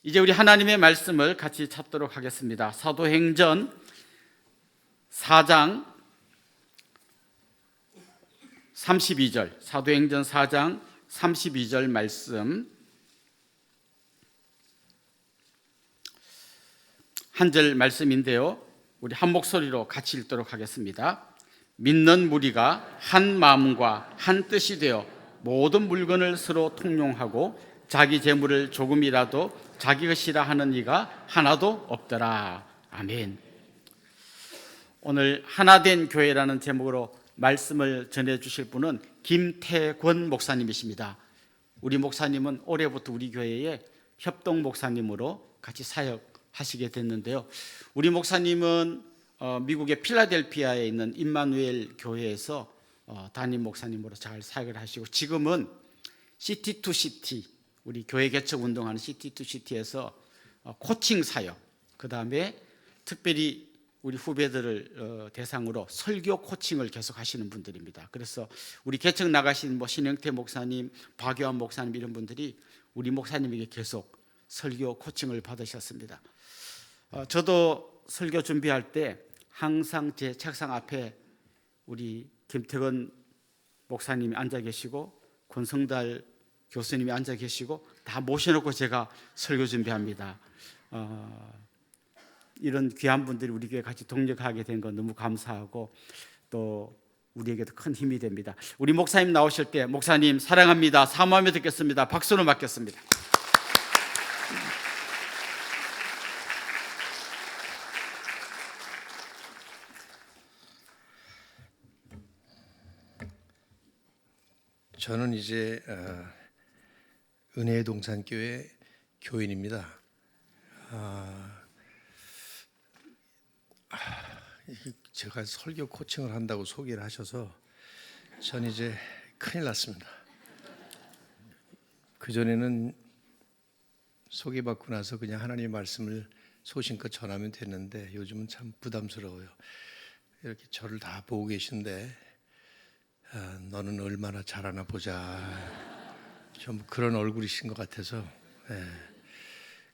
이제 우리 하나님의 말씀을 같이 찾도록 하겠습니다. 사도행전 4장 32절, 사도행전 4장 32절 말씀 한 절 말씀인데요, 우리 한 목소리로 같이 읽도록 하겠습니다. 믿는 무리가 한 마음과 한 뜻이 되어 모든 물건을 서로 통용하고 자기 재물을 조금이라도 자기 것이라 하는 이가 하나도 없더라. 아멘. 오늘 하나된 교회라는 제목으로 말씀을 전해 주실 분은 김태권 목사님이십니다. 우리 목사님은 올해부터 우리 교회에 협동 목사님으로 같이 사역하시게 됐는데요, 우리 목사님은 미국의 필라델피아에 있는 임마누엘 교회에서 담임 목사님으로 잘 사역을 하시고, 지금은 시티 투 시티, 우리 교회 개척 운동하는 시티 투 시티에서 코칭 사역, 그 다음에 특별히 우리 후배들을 대상으로 설교 코칭을 계속 하시는 분들입니다. 그래서 우리 개척 나가신 신영태 목사님, 박유한 목사님 이런 분들이 우리 목사님에게 계속 설교 코칭을 받으셨습니다. 저도 설교 준비할 때 항상 제 책상 앞에 우리 김태건 목사님이 앉아 계시고 권성달 교수님이 앉아 계시고 다 모셔놓고 제가 설교 준비합니다. 이런 귀한 분들이 우리 교회 같이 동력하게 된 건 너무 감사하고 또 우리에게도 큰 힘이 됩니다. 우리 목사님 나오실 때 목사님 사랑합니다, 사모하며 듣겠습니다, 박수로 맡겼습니다. 저는 이제 은혜의 동산교회 교인입니다. 제가 설교 코칭을 한다고 소개를 하셔서 전 이제 큰일 났습니다. 그전에는 소개받고 나서 그냥 하나님의 말씀을 소신껏 전하면 됐는데 요즘은 참 부담스러워요. 이렇게 저를 다 보고 계신데 너는 얼마나 잘하나 보자, 좀 그런 얼굴이신 것 같아서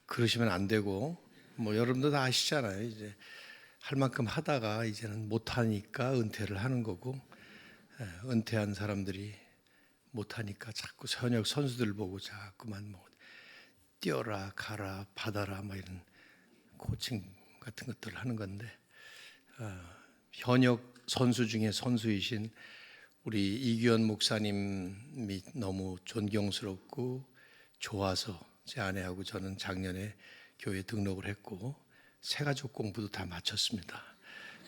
그러시면 안 되고, 뭐 여러분도 다 아시잖아요. 이제 할 만큼 하다가 이제는 못하니까 은퇴를 하는 거고, 은퇴한 사람들이 못하니까 자꾸 현역 선수들 보고 자꾸만 뭐 뛰어라 가라 받아라 뭐 이런 코칭 같은 것들을 하는 건데, 현역 선수 중에 선수이신 우리 이규현 목사님이 너무 존경스럽고 좋아서 제 아내하고 저는 작년에 교회 등록을 했고 새가족 공부도 다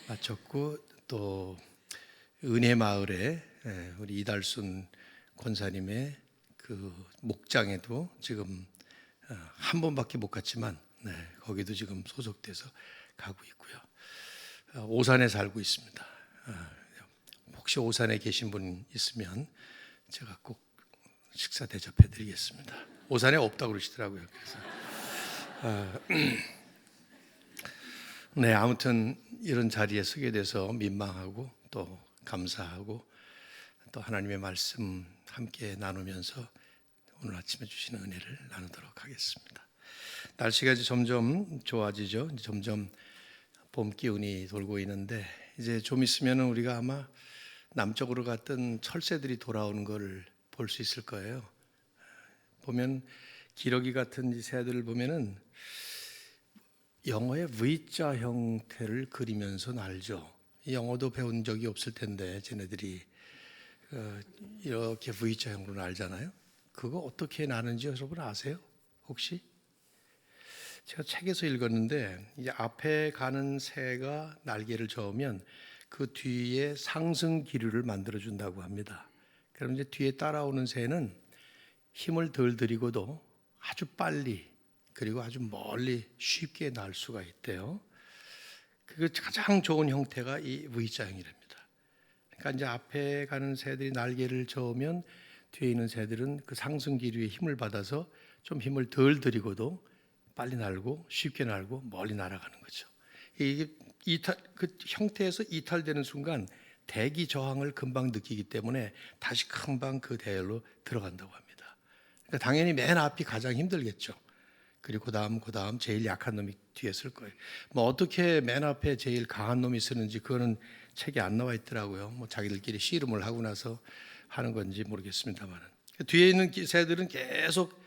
마쳤고 또 은혜마을에 우리 이달순 권사님의 그 목장에도 지금 한 번밖에 못 갔지만 거기도 지금 소속돼서 가고 있고요. 오산에 살고 있습니다. 혹시 오산에 계신 분 있으면 제가 꼭 식사 대접해 드리겠습니다. 오산에 없다고 그러시더라고요. 그래서 아무튼 이런 자리에 서게 돼서 민망하고 또 감사하고 또 하나님의 말씀 함께 나누면서 오늘 아침에 주시는 은혜를 나누도록 하겠습니다. 날씨가 이제 점점 좋아지죠. 점점 봄 기운이 돌고 있는데 이제 좀 있으면 우리가 아마 남쪽으로 갔던 철새들이 돌아오는 걸 볼 수 있을 거예요. 보면 기러기 같은 이 새들을 보면은 영어의 V자 형태를 그리면서 날죠. 영어도 배운 적이 없을 텐데 쟤네들이 이렇게 V자형으로 날잖아요. 그거 어떻게 나는지 여러분 아세요? 혹시? 제가 책에서 읽었는데 이제 앞에 가는 새가 날개를 저으면 그 뒤에 상승 기류를 만들어 준다고 합니다. 그럼 이제 뒤에 따라오는 새는 힘을 덜 들이고도 아주 빨리 그리고 아주 멀리 쉽게 날 수가 있대요. 그 가장 좋은 형태가 이 V자형이랍니다. 그러니까 이제 앞에 가는 새들이 날개를 저으면 뒤에 있는 새들은 그 상승 기류에 힘을 받아서 좀 힘을 덜 들이고도 빨리 날고 쉽게 날고 멀리 날아가는 거죠. 이게 그 형태에서 이탈되는 순간 대기 저항을 금방 느끼기 때문에 다시 금방 그 대열로 들어간다고 합니다. 그러니까 당연히 맨 앞이 가장 힘들겠죠. 그리고 그다음 제일 약한 놈이 뒤에 쓸 거예요. 뭐 어떻게 맨 앞에 제일 강한 놈이 쓰는지 그거는 책에 안 나와 있더라고요. 뭐 자기들끼리 씨름을 하고 나서 하는 건지 모르겠습니다만 뒤에 있는 새들은 계속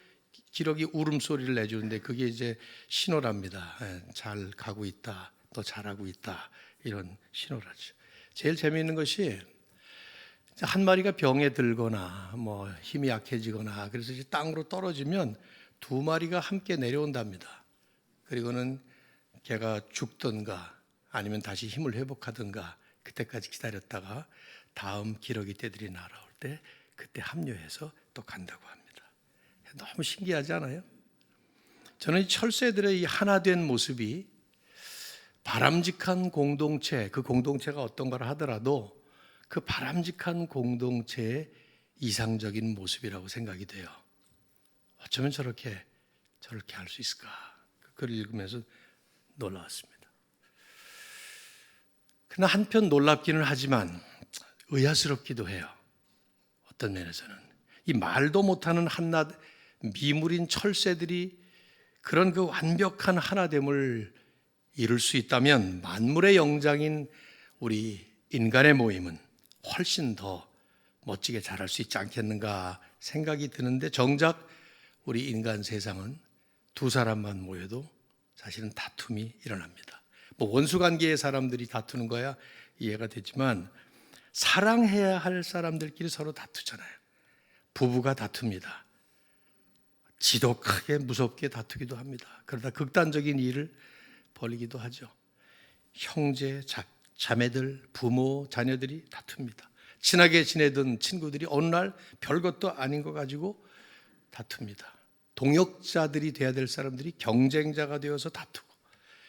기러기 울음소리를 내주는데 그게 이제 신호랍니다. 잘 가고 있다, 또 잘하고 있다, 이런 신호라죠. 제일 재미있는 것이 한 마리가 병에 들거나 뭐 힘이 약해지거나 그래서 이제 땅으로 떨어지면 두 마리가 함께 내려온답니다. 그리고는 걔가 죽든가 아니면 다시 힘을 회복하든가 그때까지 기다렸다가 다음 기러기 떼들이 날아올 때 그때 합류해서 또 간다고 합니다. 너무 신기하지 않아요? 저는 이 철새들의 이 하나된 모습이 바람직한 공동체, 그 공동체가 어떤가를 하더라도 그 바람직한 공동체의 이상적인 모습이라고 생각이 돼요. 어쩌면 저렇게 할 수 있을까? 그 글을 읽으면서 놀라웠습니다. 그러나 한편 놀랍기는 하지만 의아스럽기도 해요. 어떤 면에서는 이 말도 못하는 미물인 철새들이 그런 그 완벽한 하나됨을 이룰 수 있다면 만물의 영장인 우리 인간의 모임은 훨씬 더 멋지게 잘할 수 있지 않겠는가 생각이 드는데 정작 우리 인간 세상은 두 사람만 모여도 사실은 다툼이 일어납니다. 뭐 원수관계의 사람들이 다투는 거야 이해가 되지만 사랑해야 할 사람들끼리 서로 다투잖아요. 부부가 다툽니다. 지독하게 무섭게 다투기도 합니다. 그러다 극단적인 일을 벌이기도 하죠. 형제, 자매들, 부모, 자녀들이 다툽니다. 친하게 지내던 친구들이 어느 날 별것도 아닌 거 가지고 다툽니다. 동역자들이 돼야 될 사람들이 경쟁자가 되어서 다투고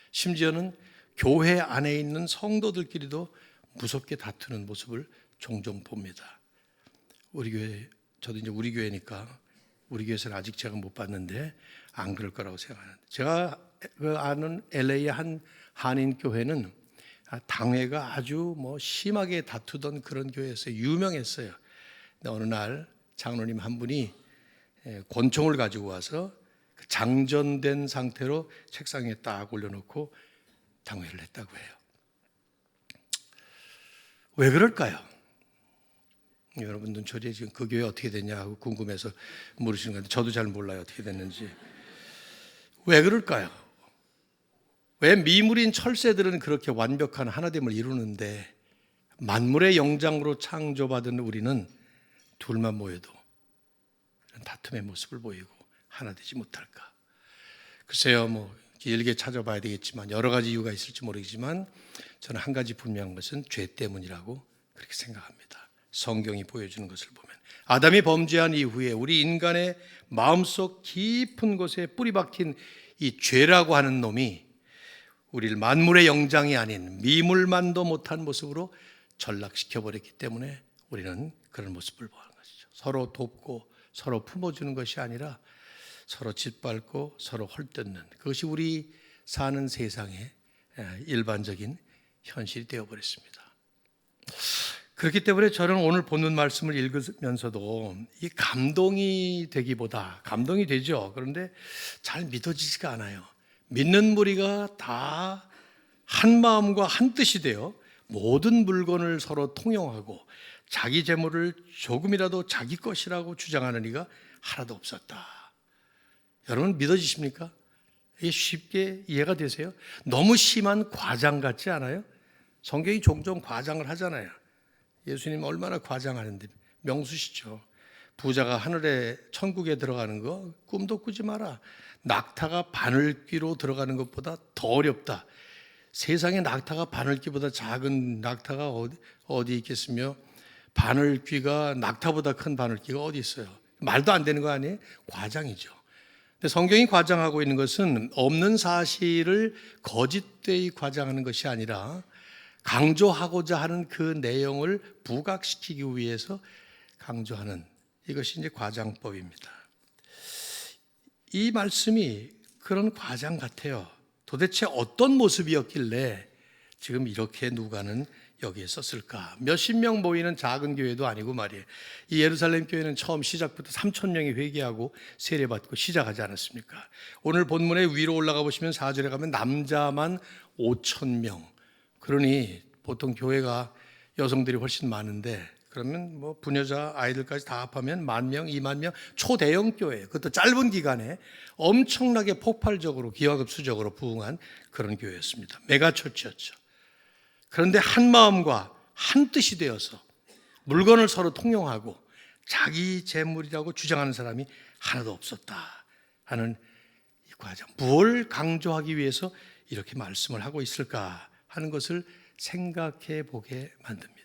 심지어는 교회 안에 있는 성도들끼리도 무섭게 다투는 모습을 종종 봅니다. 우리 교회, 저도 이제 우리 교회니까 우리 교회에서는 아직 제가 못 봤는데 안 그럴 거라고 생각하는데 제가 아는 LA의 한 한인 교회는 당회가 아주 뭐 심하게 다투던 그런 교회였어요. 유명했어요. 근데 어느 날 장로님 한 분이 권총을 가지고 와서 장전된 상태로 책상에 딱 올려놓고 당회를 했다고 해요. 왜 그럴까요? 여러분들은 저리 지금 그 교회 어떻게 됐냐 하고 궁금해서 물으시는 건데 저도 잘 몰라요 어떻게 됐는지. 왜 그럴까요? 왜 미물인 철새들은 그렇게 완벽한 하나됨을 이루는데 만물의 영장으로 창조받은 우리는 둘만 모여도 다툼의 모습을 보이고 하나 되지 못할까? 글쎄요, 뭐 길게 찾아봐야 되겠지만 여러 가지 이유가 있을지 모르겠지만 저는 한 가지 분명한 것은 죄 때문이라고 그렇게 생각합니다. 성경이 보여주는 것을 보면 아담이 범죄한 이후에 우리 인간의 마음속 깊은 곳에 뿌리 박힌 이 죄라고 하는 놈이 우리를 만물의 영장이 아닌 미물만도 못한 모습으로 전락시켜버렸기 때문에 우리는 그런 모습을 보는 것이죠. 서로 돕고 서로 품어주는 것이 아니라 서로 짓밟고 서로 헐뜯는 그것이 우리 사는 세상의 일반적인 현실이 되어버렸습니다. 그렇기 때문에 저는 오늘 본문 말씀을 읽으면서도 이 감동이 되기보다 감동이 되죠. 그런데 잘 믿어지지가 않아요. 믿는 무리가 다 한 마음과 한 뜻이 되어 모든 물건을 서로 통용하고 자기 재물을 조금이라도 자기 것이라고 주장하는 이가 하나도 없었다. 여러분 믿어지십니까? 이게 쉽게 이해가 되세요? 너무 심한 과장 같지 않아요? 성경이 종종 과장을 하잖아요. 예수님 얼마나 과장하는데 명수시죠. 부자가 하늘에 천국에 들어가는 거 꿈도 꾸지 마라. 낙타가 바늘귀로 들어가는 것보다 더 어렵다. 세상에 낙타가 바늘귀보다 작은 낙타가 어디 있겠으며 바늘귀가 낙타보다 큰 바늘귀가 어디 있어요? 말도 안 되는 거 아니에요? 과장이죠. 근데 성경이 과장하고 있는 것은 없는 사실을 거짓되이 과장하는 것이 아니라 강조하고자 하는 그 내용을 부각시키기 위해서 강조하는 이것이 이제 과장법입니다. 이 말씀이 그런 과장 같아요. 도대체 어떤 모습이었길래 지금 이렇게 누가는 여기에 썼을까? 몇십 명 모이는 작은 교회도 아니고 말이에요. 이 예루살렘 교회는 처음 시작부터 3천 명이 회개하고 세례받고 시작하지 않았습니까? 오늘 본문에 위로 올라가 보시면 4절에 가면 남자만 5천 명. 그러니 보통 교회가 여성들이 훨씬 많은데 그러면 뭐 부녀자 아이들까지 다 합하면 10,000명, 20,000명 초대형 교회. 그것도 짧은 기간에 엄청나게 폭발적으로 기하급수적으로 부흥한 그런 교회였습니다. 메가처치였죠. 그런데 한 마음과 한 뜻이 되어서 물건을 서로 통용하고 자기 재물이라고 주장하는 사람이 하나도 없었다 하는 이 과정. 뭘 강조하기 위해서 이렇게 말씀을 하고 있을까 하는 것을 생각해 보게 만듭니다.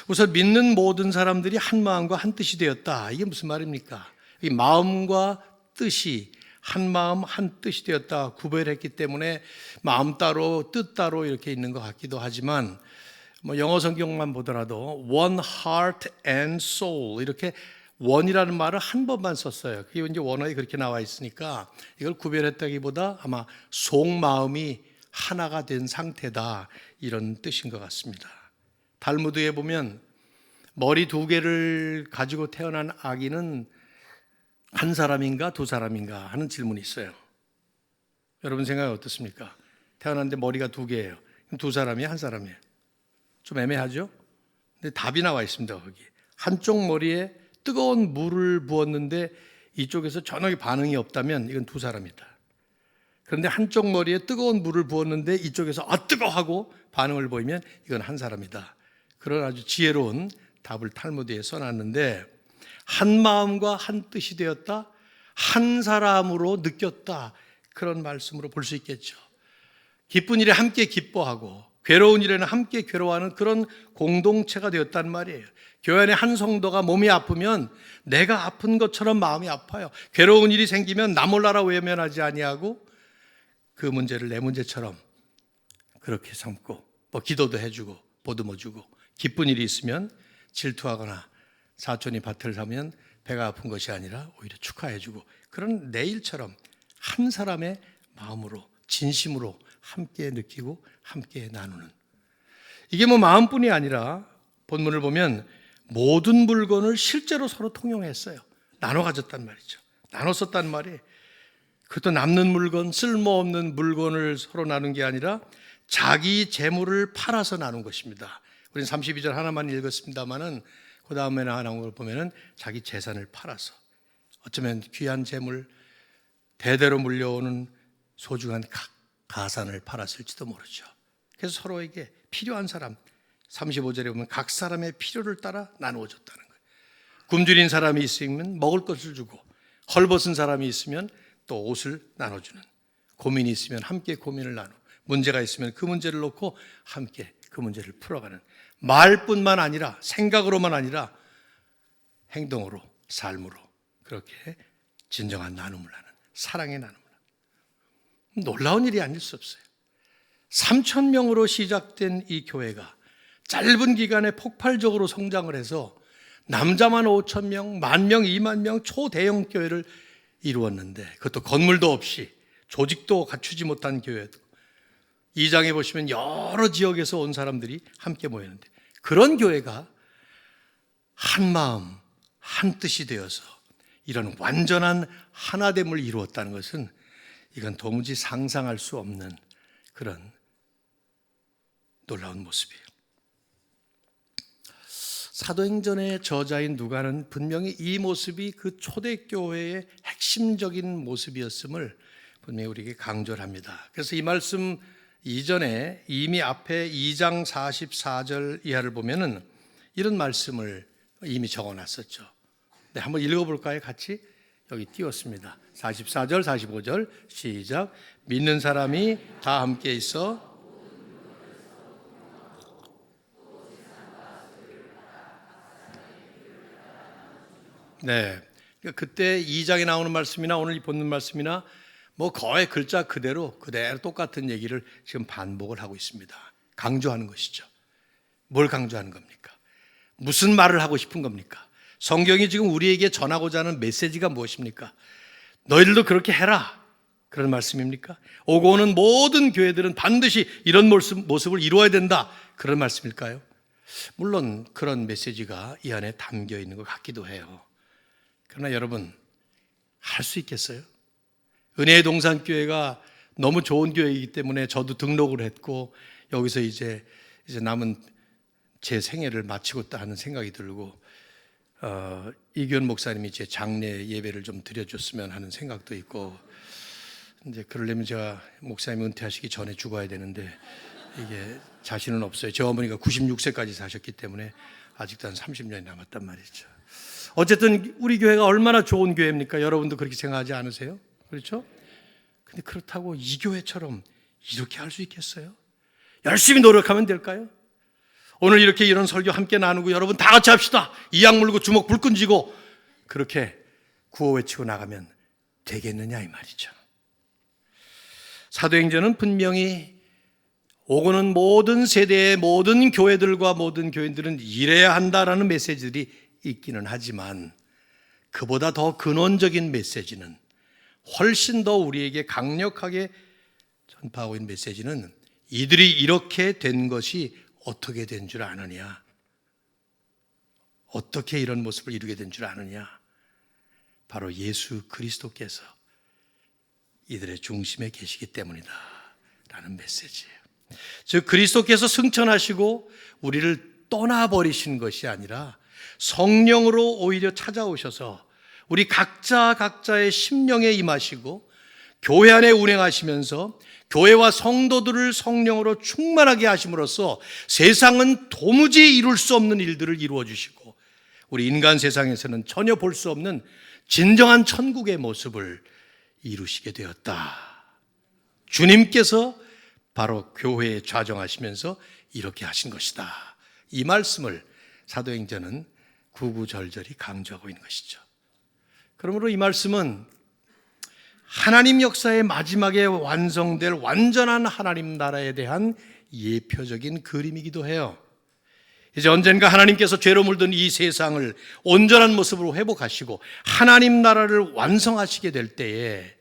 우선 믿는 모든 사람들이 한 마음과 한 뜻이 되었다. 이게 무슨 말입니까? 이 마음과 뜻이 한 마음 한 뜻이 되었다 구별했기 때문에 마음 따로 뜻 따로 이렇게 있는 것 같기도 하지만 뭐 영어 성경만 보더라도 one heart and soul 이렇게 원이라는 말을 한 번만 썼어요. 그게 이제 원어에 그렇게 나와 있으니까 이걸 구별했다기보다 아마 속마음이 하나가 된 상태다 이런 뜻인 것 같습니다. 달무드에 보면 머리 2개를 가지고 태어난 아기는 한 사람인가 두 사람인가 하는 질문이 있어요. 여러분 생각이 어떻습니까? 태어났는데 머리가 2개예요. 그럼 2사람이에요? 한 사람이에요? 좀 애매하죠? 근데 답이 나와 있습니다. 거기 한쪽 머리에 뜨거운 물을 부었는데 이쪽에서 전혀 반응이 없다면 이건 2사람이다. 그런데 한쪽 머리에 뜨거운 물을 부었는데 이쪽에서 뜨거워하고 반응을 보이면 이건 한 사람이다. 그런 아주 지혜로운 답을 탈무드에 써놨는데 한 마음과 한 뜻이 되었다, 한 사람으로 느꼈다 그런 말씀으로 볼 수 있겠죠. 기쁜 일에 함께 기뻐하고 괴로운 일에는 함께 괴로워하는 그런 공동체가 되었단 말이에요. 교회 안에 한 성도가 몸이 아프면 내가 아픈 것처럼 마음이 아파요. 괴로운 일이 생기면 나 몰라라 외면하지 아니하고 그 문제를 내 문제처럼 그렇게 삼고 뭐 기도도 해주고 보듬어주고 기쁜 일이 있으면 질투하거나 사촌이 밭을 사면 배가 아픈 것이 아니라 오히려 축하해주고 그런 내 일처럼 한 사람의 마음으로 진심으로 함께 느끼고 함께 나누는 이게 뭐 마음뿐이 아니라 본문을 보면 모든 물건을 실제로 서로 통용했어요. 나눠 가졌단 말이죠. 나눠 썼단 말이에요. 그것도 남는 물건, 쓸모없는 물건을 서로 나눈 게 아니라 자기 재물을 팔아서 나눈 것입니다. 우리는 32절 하나만 읽었습니다만은 그 다음에 나온 걸 보면은 자기 재산을 팔아서 어쩌면 귀한 재물, 대대로 물려오는 소중한 가산을 팔았을지도 모르죠. 그래서 서로에게 필요한 사람, 35절에 보면 각 사람의 필요를 따라 나누어 줬다는 거예요. 굶주린 사람이 있으면 먹을 것을 주고 헐벗은 사람이 있으면 또 옷을 나눠주는, 고민이 있으면 함께 고민을 나누고 문제가 있으면 그 문제를 놓고 함께 그 문제를 풀어가는, 말뿐만 아니라 생각으로만 아니라 행동으로 삶으로 그렇게 진정한 나눔을 하는, 사랑의 나눔을 하는, 놀라운 일이 아닐 수 없어요. 3,000명으로 시작된 이 교회가 짧은 기간에 폭발적으로 성장을 해서 남자만 5,000명, 10,000명, 20,000명 초대형 교회를 이루었는데, 그것도 건물도 없이 조직도 갖추지 못한 교회도 2장에 보시면 여러 지역에서 온 사람들이 함께 모였는데, 그런 교회가 한 마음 한 뜻이 되어서 이런 완전한 하나됨을 이루었다는 것은 이건 도무지 상상할 수 없는 그런 놀라운 모습이에요. 사도행전의 저자인 누가는 분명히 이 모습이 그 초대교회의 핵심적인 모습이었음을 분명히 우리에게 강조를 합니다. 그래서 이 말씀 이전에 이미 앞에 2장 44절 이하를 보면은 이런 말씀을 이미 적어놨었죠. 네, 한번 읽어볼까요? 같이 여기 띄웠습니다. 44절, 45절 시작. 믿는 사람이 다 함께 있어 네, 그때 2장에 나오는 말씀이나 오늘 이 본문 말씀이나 뭐 거의 글자 그대로 똑같은 얘기를 지금 반복을 하고 있습니다. 강조하는 것이죠. 뭘 강조하는 겁니까? 무슨 말을 하고 싶은 겁니까? 성경이 지금 우리에게 전하고자 하는 메시지가 무엇입니까? 너희들도 그렇게 해라. 그런 말씀입니까? 오고 오는 모든 교회들은 반드시 이런 모습을 이루어야 된다, 그런 말씀일까요? 물론 그런 메시지가 이 안에 담겨 있는 것 같기도 해요. 그러나 여러분, 할 수 있겠어요? 은혜의 동산교회가 너무 좋은 교회이기 때문에 저도 등록을 했고 여기서 이제 남은 제 생애를 마치고 있다 하는 생각이 들고, 이규현 목사님이 제 장례 예배를 좀 드려줬으면 하는 생각도 있고, 이제 그러려면 제가 목사님 은퇴하시기 전에 죽어야 되는데 이게 자신은 없어요. 저 어머니가 96세까지 사셨기 때문에 아직도 한 30년이 남았단 말이죠. 어쨌든 우리 교회가 얼마나 좋은 교회입니까? 여러분도 그렇게 생각하지 않으세요? 그렇죠? 근데 그렇다고 이 교회처럼 이렇게 할 수 있겠어요? 열심히 노력하면 될까요? 오늘 이렇게 이런 설교 함께 나누고 여러분 다 같이 합시다, 이악 물고 주먹 불끈 쥐고 그렇게 구호 외치고 나가면 되겠느냐 이 말이죠. 사도행전은 분명히 오고는 모든 세대의 모든 교회들과 모든 교인들은 이래야 한다라는 메시지들이 있기는 하지만, 그보다 더 근원적인 메시지는, 훨씬 더 우리에게 강력하게 전파하고 있는 메시지는, 이들이 이렇게 된 것이 어떻게 된 줄 아느냐, 어떻게 이런 모습을 이루게 된 줄 아느냐, 바로 예수 그리스도께서 이들의 중심에 계시기 때문이다 라는 메시지예요. 즉 그리스도께서 승천하시고 우리를 떠나버리신 것이 아니라 성령으로 오히려 찾아오셔서 우리 각자의 심령에 임하시고 교회 안에 운행하시면서 교회와 성도들을 성령으로 충만하게 하심으로써 세상은 도무지 이룰 수 없는 일들을 이루어 주시고, 우리 인간 세상에서는 전혀 볼 수 없는 진정한 천국의 모습을 이루시게 되었다. 주님께서 바로 교회에 좌정하시면서 이렇게 하신 것이다. 이 말씀을 사도행전은 구구절절히 강조하고 있는 것이죠. 그러므로 이 말씀은 하나님 역사의 마지막에 완성될 완전한 하나님 나라에 대한 예표적인 그림이기도 해요. 이제 언젠가 하나님께서 죄로 물든 이 세상을 온전한 모습으로 회복하시고 하나님 나라를 완성하시게 될 때에,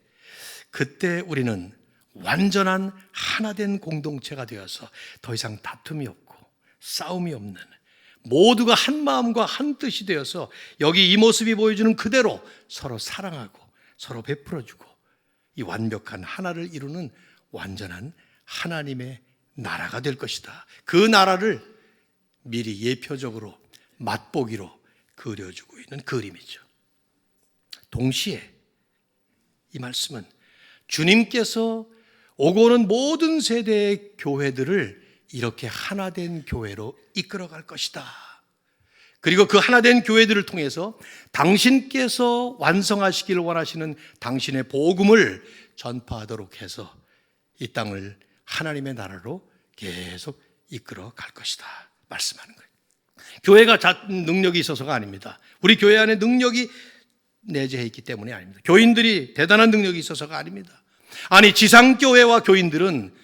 그때 우리는 완전한 하나된 공동체가 되어서 더 이상 다툼이 없고 싸움이 없는, 모두가 한 마음과 한 뜻이 되어서 여기 이 모습이 보여주는 그대로 서로 사랑하고 서로 베풀어주고 이 완벽한 하나를 이루는 완전한 하나님의 나라가 될 것이다. 그 나라를 미리 예표적으로 맛보기로 그려주고 있는 그림이죠. 동시에 이 말씀은 주님께서 오고 오는 모든 세대의 교회들을 이렇게 하나된 교회로 이끌어갈 것이다. 그리고 그 하나된 교회들을 통해서 당신께서 완성하시기를 원하시는 당신의 복음을 전파하도록 해서 이 땅을 하나님의 나라로 계속 이끌어갈 것이다 말씀하는 거예요. 교회가 능력이 있어서가 아닙니다. 우리 교회 안에 능력이 내재해 있기 때문이 아닙니다. 교인들이 대단한 능력이 있어서가 아닙니다. 아니, 지상교회와 교인들은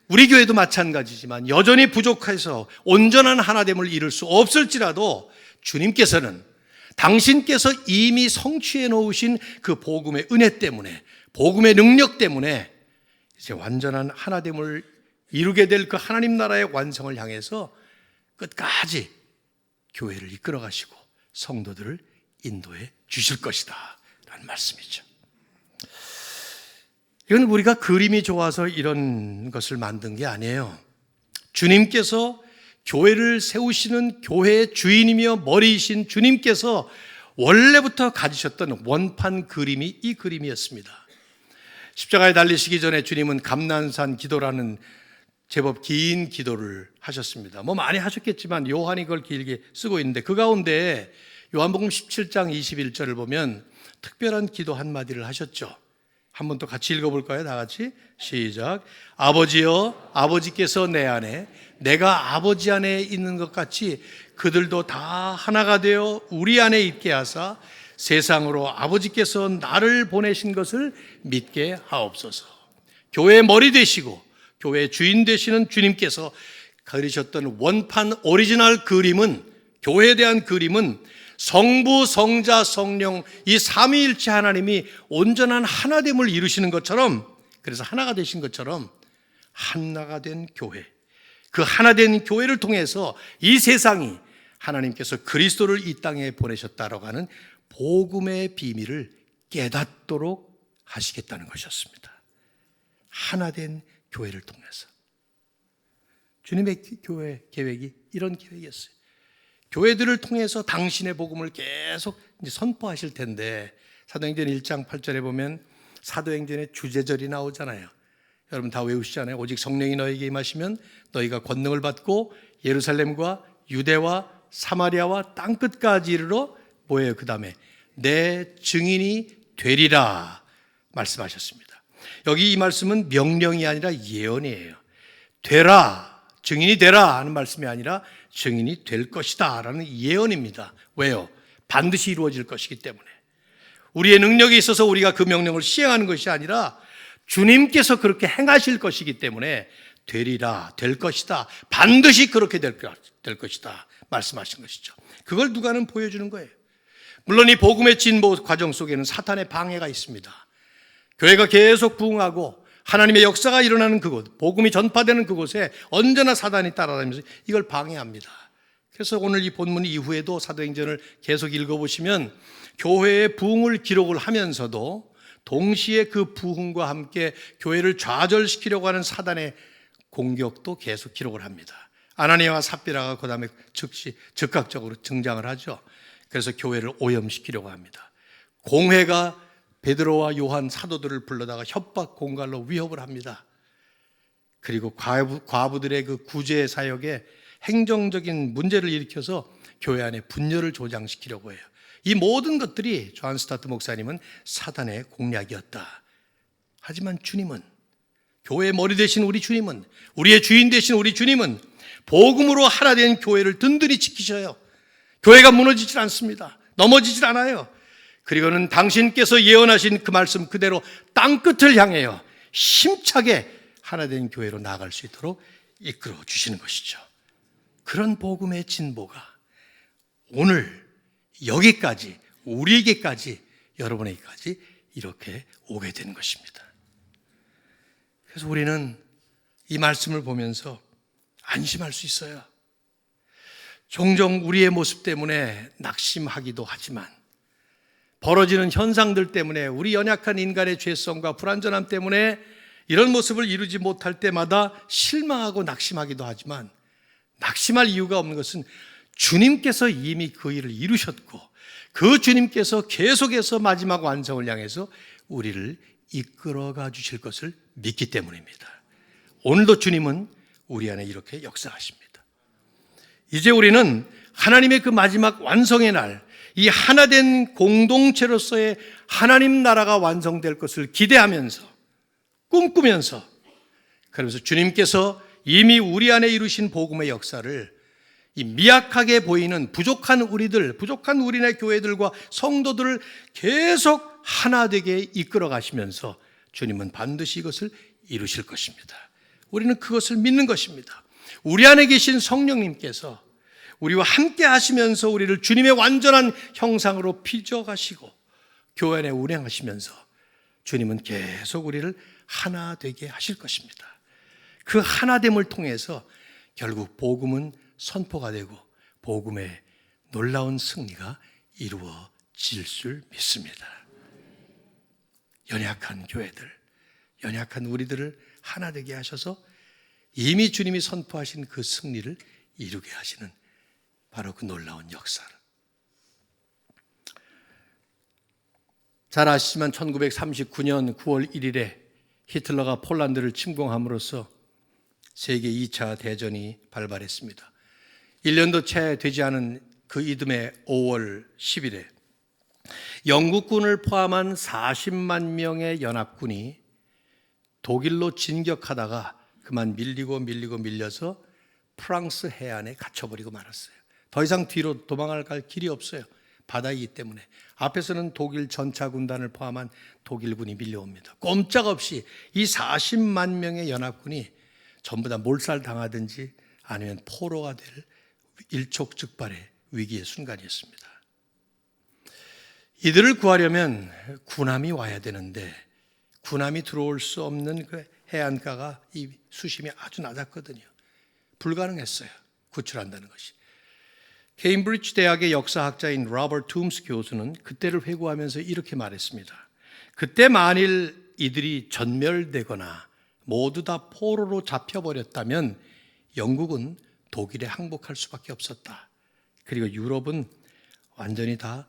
우리 교회도 마찬가지지만 여전히 부족해서 온전한 하나됨을 이룰 수 없을지라도 주님께서는 당신께서 이미 성취해 놓으신 그 복음의 은혜 때문에, 복음의 능력 때문에 이제 완전한 하나됨을 이루게 될 그 하나님 나라의 완성을 향해서 끝까지 교회를 이끌어 가시고 성도들을 인도해 주실 것이다 라는 말씀이죠. 이건 우리가 그림이 좋아서 이런 것을 만든 게 아니에요. 주님께서 교회를 세우시는 교회의 주인이며 머리이신 주님께서 원래부터 가지셨던 원판 그림이 이 그림이었습니다. 십자가에 달리시기 전에 주님은 감난산 기도라는 제법 긴 기도를 하셨습니다. 뭐 많이 하셨겠지만 요한이 그걸 길게 쓰고 있는데, 그 가운데 요한복음 17장 21절을 보면 특별한 기도 한마디를 하셨죠. 한번 또 같이 읽어볼까요? 다 같이 시작. 아버지여, 아버지께서 내 안에, 내가 아버지 안에 있는 것 같이 그들도 다 하나가 되어 우리 안에 있게 하사 세상으로 아버지께서 나를 보내신 것을 믿게 하옵소서. 교회의 머리 되시고 교회의 주인 되시는 주님께서 그리셨던 원판 오리지널 그림은, 교회에 대한 그림은 성부, 성자, 성령 이 삼위일체 하나님이 온전한 하나됨을 이루시는 것처럼, 그래서 하나가 되신 것처럼 하나가 된 교회, 그 하나된 교회를 통해서 이 세상이 하나님께서 그리스도를 이 땅에 보내셨다라고 하는 복음의 비밀을 깨닫도록 하시겠다는 것이었습니다. 하나된 교회를 통해서. 주님의 교회 계획이 이런 계획이었어요. 교회들을 통해서 당신의 복음을 계속 이제 선포하실 텐데, 사도행전 1장 8절에 보면 사도행전의 주제절이 나오잖아요. 여러분 다 외우시잖아요. 오직 성령이 너에게 임하시면 너희가 권능을 받고 예루살렘과 유대와 사마리아와 땅끝까지 이르러 뭐예요? 그 다음에 내 증인이 되리라 말씀하셨습니다. 여기 이 말씀은 명령이 아니라 예언이에요. 되라, 증인이 되라 하는 말씀이 아니라 증인이 될 것이다 라는 예언입니다. 왜요? 반드시 이루어질 것이기 때문에. 우리의 능력에 있어서 우리가 그 명령을 시행하는 것이 아니라 주님께서 그렇게 행하실 것이기 때문에 되리라, 될 것이다, 반드시 그렇게 될 것이다 말씀하신 것이죠. 그걸 누가는 보여주는 거예요. 물론 이 복음의 진보 과정 속에는 사탄의 방해가 있습니다. 교회가 계속 부흥하고 하나님의 역사가 일어나는 그곳, 복음이 전파되는 그곳에 언제나 사단이 따라다니면서 이걸 방해합니다. 그래서 오늘 이 본문 이후에도 사도행전을 계속 읽어보시면 교회의 부흥을 기록을 하면서도 동시에 그 부흥과 함께 교회를 좌절시키려고 하는 사단의 공격도 계속 기록을 합니다. 아나니아와 삽비라가 그 다음에 즉각적으로 등장을 하죠. 그래서 교회를 오염시키려고 합니다. 공회가 베드로와 요한 사도들을 불러다가 협박 공갈로 위협을 합니다. 그리고 과부들의 그 구제 사역에 행정적인 문제를 일으켜서 교회 안에 분열을 조장시키려고 해요. 이 모든 것들이 존 스타트 목사님은 사단의 공략이었다. 하지만 주님은, 교회의 머리 되신 우리 주님은, 우리의 주인 되신 우리 주님은 복음으로 하나 된 교회를 든든히 지키셔요. 교회가 무너지질 않습니다. 넘어지질 않아요. 그리고는 당신께서 예언하신 그 말씀 그대로 땅끝을 향해요 힘차게 하나 된 교회로 나아갈 수 있도록 이끌어 주시는 것이죠. 그런 복음의 진보가 오늘 여기까지, 우리에게까지, 여러분에게까지 이렇게 오게 되는 것입니다. 그래서 우리는 이 말씀을 보면서 안심할 수 있어요. 종종 우리의 모습 때문에 낙심하기도 하지만, 벌어지는 현상들 때문에, 우리 연약한 인간의 죄성과 불완전함 때문에 이런 모습을 이루지 못할 때마다 실망하고 낙심하기도 하지만, 낙심할 이유가 없는 것은 주님께서 이미 그 일을 이루셨고 그 주님께서 계속해서 마지막 완성을 향해서 우리를 이끌어가 주실 것을 믿기 때문입니다. 오늘도 주님은 우리 안에 이렇게 역사하십니다. 이제 우리는 하나님의 그 마지막 완성의 날, 이 하나된 공동체로서의 하나님 나라가 완성될 것을 기대하면서, 꿈꾸면서, 그러면서 주님께서 이미 우리 안에 이루신 복음의 역사를 이 미약하게 보이는 부족한 우리네 교회들과 성도들을 계속 하나 되게 이끌어 가시면서 주님은 반드시 이것을 이루실 것입니다. 우리는 그것을 믿는 것입니다. 우리 안에 계신 성령님께서 우리와 함께 하시면서 우리를 주님의 완전한 형상으로 빚어가시고 교회 안에 운행하시면서 주님은 계속 우리를 하나 되게 하실 것입니다. 그 하나됨을 통해서 결국 복음은 선포가 되고 복음의 놀라운 승리가 이루어질 줄 믿습니다. 연약한 교회들, 연약한 우리들을 하나 되게 하셔서 이미 주님이 선포하신 그 승리를 이루게 하시는 바로 그 놀라운 역사를. 잘 아시지만 1939년 9월 1일에 히틀러가 폴란드를 침공함으로써 세계 2차 대전이 발발했습니다. 1년도 채 되지 않은 그 이듬해 5월 10일에 영국군을 포함한 40만 명의 연합군이 독일로 진격하다가 그만 밀려서 프랑스 해안에 갇혀버리고 말았어요. 더 이상 뒤로 도망갈 길이 없어요. 바다이기 때문에. 앞에서는 독일 전차군단을 포함한 독일군이 밀려옵니다. 꼼짝없이 이 40만 명의 연합군이 전부 다 몰살당하든지 아니면 포로가 될 일촉즉발의 위기의 순간이었습니다. 이들을 구하려면 군함이 와야 되는데 군함이 들어올 수 없는 그 해안가가 이 수심이 아주 낮았거든요. 불가능했어요. 구출한다는 것이. 케임브리지 대학의 역사학자인 로버트 툼스 교수는 그때를 회고하면서 이렇게 말했습니다. 그때 만일 이들이 전멸되거나 모두 다 포로로 잡혀버렸다면 영국은 독일에 항복할 수밖에 없었다. 그리고 유럽은 완전히 다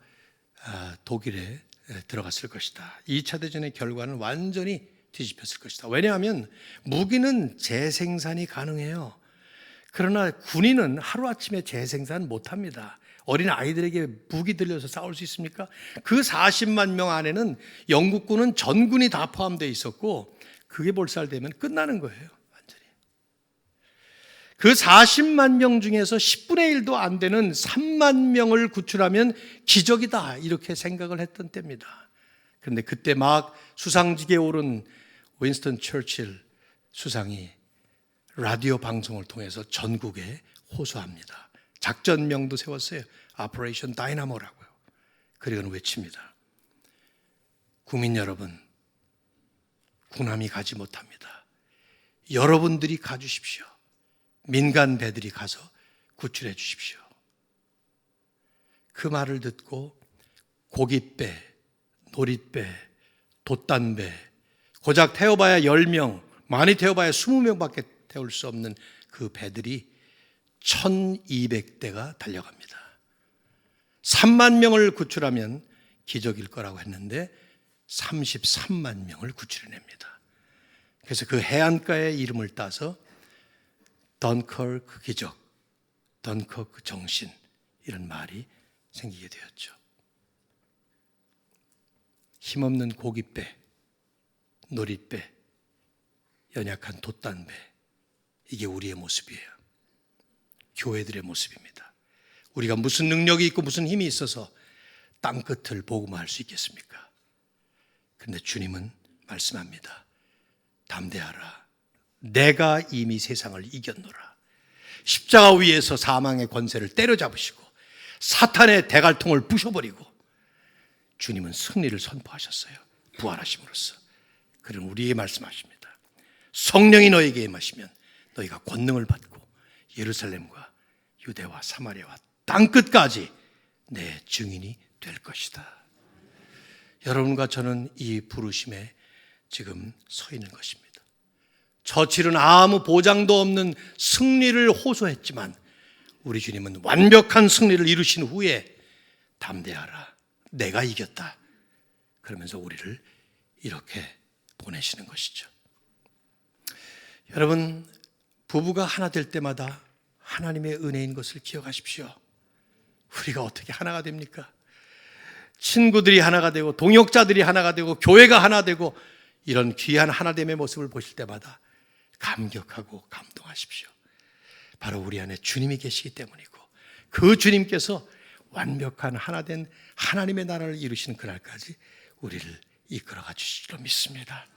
독일에 들어갔을 것이다. 2차 대전의 결과는 완전히 뒤집혔을 것이다. 왜냐하면 무기는 재생산이 가능해요. 그러나 군인은 하루아침에 재생산 못합니다. 어린 아이들에게 무기 들려서 싸울 수 있습니까? 그 40만 명 안에는 영국군은 전군이 다 포함되어 있었고 그게 몰살되면 끝나는 거예요. 완전히. 그 40만 명 중에서 10분의 1도 안 되는 3만 명을 구출하면 기적이다 이렇게 생각을 했던 때입니다. 그런데 그때 막 수상직에 오른 윈스턴 처칠 수상이 라디오 방송을 통해서 전국에 호소합니다. 작전명도 세웠어요. 오퍼레이션 다이나모라고요. 그리고는 외칩니다. 국민 여러분, 군함이 가지 못합니다. 여러분들이 가주십시오. 민간 배들이 가서 구출해 주십시오. 그 말을 듣고 고깃배, 노릿배, 돛단배, 고작 태워봐야 10명, 많이 태워봐야 20명밖에 태울 수 없는 그 배들이 1200대가 달려갑니다. 3만 명을 구출하면 기적일 거라고 했는데 33만 명을 구출해냅니다. 그래서 그 해안가의 이름을 따서 던커크 기적, 던커크 정신 이런 말이 생기게 되었죠. 힘없는 고깃배, 노릿배, 연약한 돛단배 이게 우리의 모습이에요. 교회들의 모습입니다. 우리가 무슨 능력이 있고 무슨 힘이 있어서 땅끝을 복음화할 수 있겠습니까? 그런데 주님은 말씀합니다. 담대하라. 내가 이미 세상을 이겼노라. 십자가 위에서 사망의 권세를 때려잡으시고 사탄의 대갈통을 부셔버리고 주님은 승리를 선포하셨어요. 부활하심으로써. 그런 우리에게 말씀하십니다. 성령이 너에게 임하시면 너희가 권능을 받고 예루살렘과 유대와 사마리아와 땅끝까지 내 증인이 될 것이다. 여러분과 저는 이 부르심에 지금 서 있는 것입니다. 처칠은 아무 보장도 없는 승리를 호소했지만 우리 주님은 완벽한 승리를 이루신 후에 담대하라. 내가 이겼다. 그러면서 우리를 이렇게 보내시는 것이죠. 여러분, 부부가 하나 될 때마다 하나님의 은혜인 것을 기억하십시오. 우리가 어떻게 하나가 됩니까? 친구들이 하나가 되고 동역자들이 하나가 되고 교회가 하나 되고 이런 귀한 하나됨의 모습을 보실 때마다 감격하고 감동하십시오. 바로 우리 안에 주님이 계시기 때문이고 그 주님께서 완벽한 하나된 하나님의 나라를 이루시는 그날까지 우리를 이끌어가 주시리라 믿습니다.